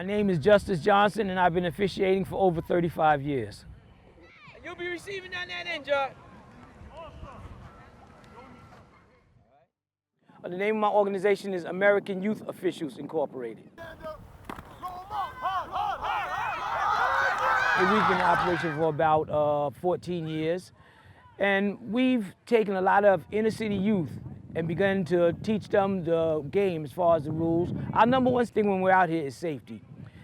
My name is Justice Johnson, and I've been officiating for over 35 years. You'll be receiving on that end, Judge. The name of my organization is American Youth Officials Incorporated. And we've been in operation for about 14 years. And we've taken a lot of inner city youth and begun to teach them the game as far as the rules. Our number one thing when we're out here is safety.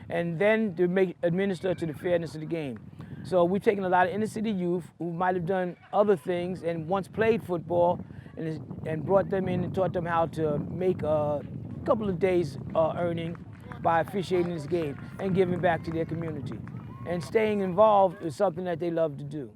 And then to administer to the fairness of the game. So we've taken a lot of inner city youth who might have done other things and once played football and brought them in and taught them how to make a couple of days earning by officiating this game and giving back to their community. And staying involved is something that they love to do.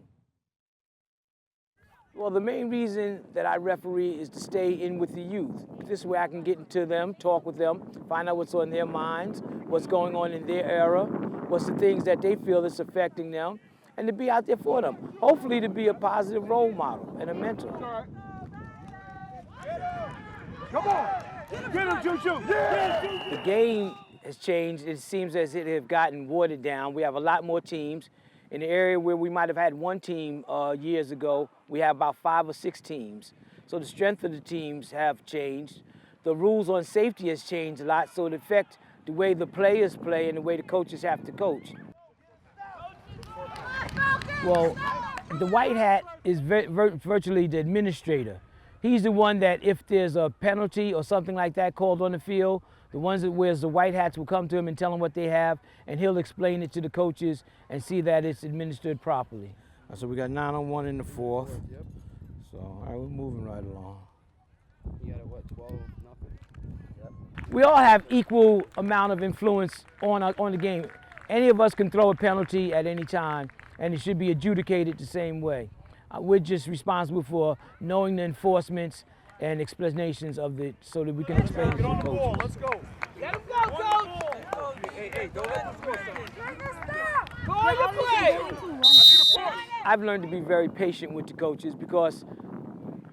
Well, the main reason that I referee is to stay in with the youth. This way I can get into them, talk with them, find out what's on their minds, what's going on in their era, what's the things that they feel that's affecting them, and to be out there for them. Hopefully to be a positive role model and a mentor. Come on! Get him, Choo-Choo! Yeah. The game has changed. It seems as it has gotten watered down. We have a lot more teams. In the area where we might have had one team years ago, we have about 5 or 6 teams. So the strength of the teams have changed. The rules on safety has changed a lot, so it affects the way the players play and the way the coaches have to coach. Well, the white hat is virtually the administrator. He's the one that if there's a penalty or something like that called on the field, the ones that wears the white hats will come to him and tell him what they have, and he'll explain it to the coaches and see that it's administered properly. So we got 9-on-1 in the fourth. Yep. So, all right, we're moving right along. You got a what, 12-0? Yep. We all have equal amount of influence on the game. Any of us can throw a penalty at any time, and it should be adjudicated the same way. We're just responsible for knowing the enforcements and explanations of it so that we can explain it to the coaches. Ball. Let's go. Let him go, Coach! Hey, don't let him go. Go on your play! I need a push. I've learned to be very patient with the coaches because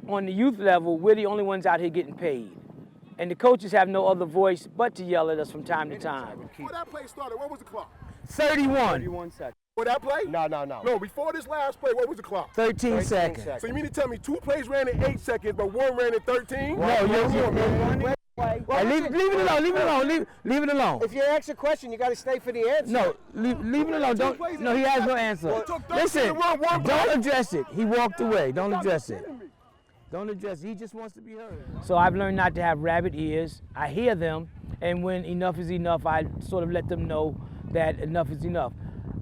on the youth level, we're the only ones out here getting paid. And the coaches have no other voice but to yell at us from time to time. Before that play started, what was the clock? 31. 31 seconds. For that play? No. No, before this last play, what was the clock? 13 seconds. So you mean to tell me 2 plays ran in 8 seconds, but 1 ran in 13? No, leave it alone. If you ask a question, you got to stay for the answer. No, leave it alone. No, he has no answer. Listen, don't address it. He walked away. Don't address it. Don't address it. He just wants to be heard. So I've learned not to have rabbit ears. I hear them, and when enough is enough, I sort of let them know that enough is enough.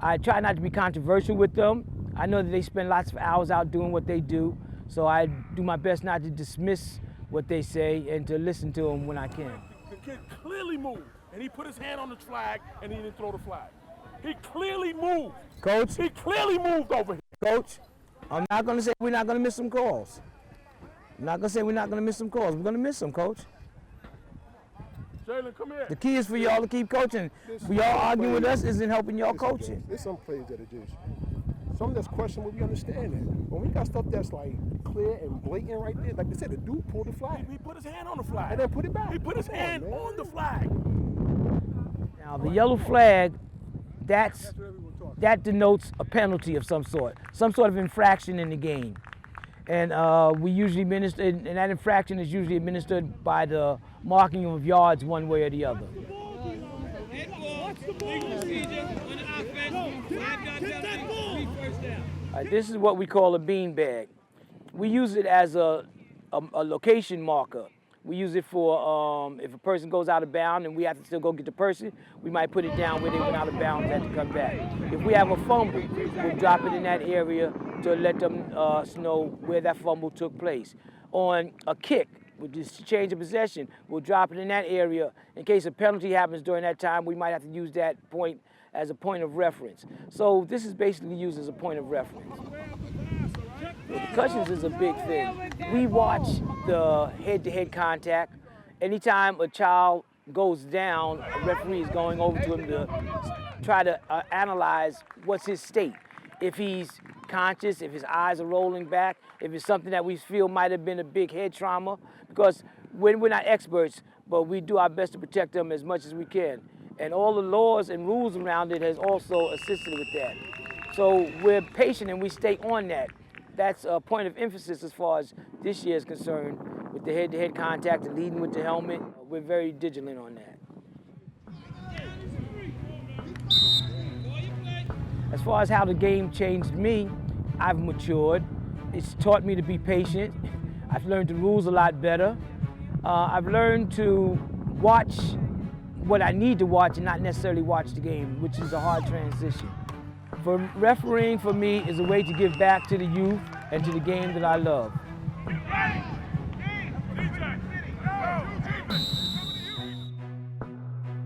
I try not to be controversial with them. I know that they spend lots of hours out doing what they do, so I do my best not to dismiss what they say and to listen to them when I can. The kid clearly moved, and he put his hand on the flag, and he didn't throw the flag. He clearly moved. Coach? He clearly moved over here. Coach, I'm not going to say we're not going to miss some calls. I'm not going to say we're not going to miss some calls. We're going to miss some, Coach. Jalen, come here. The key is for y'all to keep coaching. For y'all arguing with us isn't helping y'all coaching. There's some plays that are just, some that's questionable, we understand that. When we got stuff that's like clear and blatant right there, like they said, the dude pulled the flag. He put his hand on the flag. And then put it back. He put his hand on the flag. Now, the yellow flag, that denotes a penalty of some sort of infraction in the game. And we usually administer, and that infraction is usually administered by the marking of yards one way or the other. This is what we call a bean bag. We use it as a location marker. We use it for if a person goes out of bounds and we have to still go get the person, we might put it down where they went out of bounds and have to come back. If we have a fumble, we'll drop it in that area to let them know where that fumble took place. On a kick, which is change of possession, we'll drop it in that area. In case a penalty happens during that time, we might have to use that point as a point of reference. So this is basically used as a point of reference. Concussions is a big thing. We watch the head-to-head contact. Anytime a child goes down, a referee is going over to him to try to analyze what's his state. If he's conscious, if his eyes are rolling back, if it's something that we feel might have been a big head trauma, because we're not experts, but we do our best to protect them as much as we can. And all the laws and rules around it has also assisted with that. So we're patient and we stay on that. That's a point of emphasis as far as this year is concerned with the head-to-head contact and leading with the helmet. We're very vigilant on that. As far as how the game changed me, I've matured. It's taught me to be patient. I've learned the rules a lot better. I've learned to watch what I need to watch and not necessarily watch the game, which is a hard transition. For refereeing for me is a way to give back to the youth and to the game that I love.